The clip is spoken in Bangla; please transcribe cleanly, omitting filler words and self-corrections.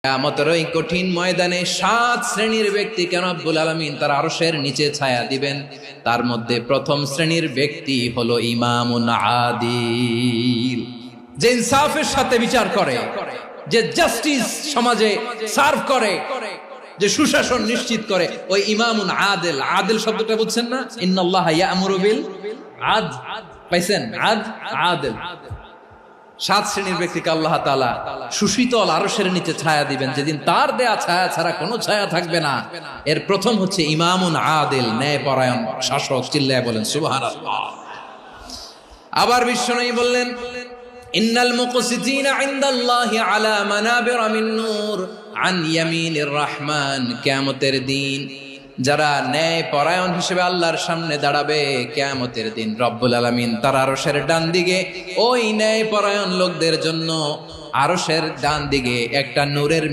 কিয়ামতের ওই কঠিন ময়দানে 7 শ্রেণীর ব্যক্তিকে রব্বুল আলামিন তার আরশের নিচে ছায়া দিবেন। তার মধ্যে প্রথম শ্রেণীর ব্যক্তি হলো ইমামুন আদিল, যে ইনসাফের সাথে বিচার করে, যে জাস্টিস সমাজে সার্ভ করে, যে সুশাসন নিশ্চিত করে, ওই ইমামুন আদিল। আদিল শব্দটা বুঝছেন না? ইন্নাল্লাহা ইয়া'মুরু বিল আদল, পাইছেন? আদিল। 7 শ্রেণীর ব্যক্তিকে আল্লাহ তাআলা সুশীতল আরশের নিচে ছায়া দিবেন, যেদিন তার দেয়া ছায়া ছাড়া কোনো ছায়া থাকবে না। এর প্রথম হচ্ছে ইমামুন আদিল, ন্যায়পরায়ণ শাসক। চিল্লায় বলেন সুবহানাল্লাহ। আবার বিশ্বনবী বললেন, ইন্নাল মুকসিতিনা ইনদাল্লাহি আলা মানাবিরা মিন নূর আন ইয়ামিনির রহমান। কিয়ামতের দিন যারা ন্যায় পরায়ণ হিসেবে আল্লাহর সামনে দাঁড়াবে, কিয়ামতের দিন রব্বুল আলামিন তার আরশের ডান দিকে ওই ন্যায় পরায়ণ লোকদের জন্য আরশের ডান দিকে একটা নূরের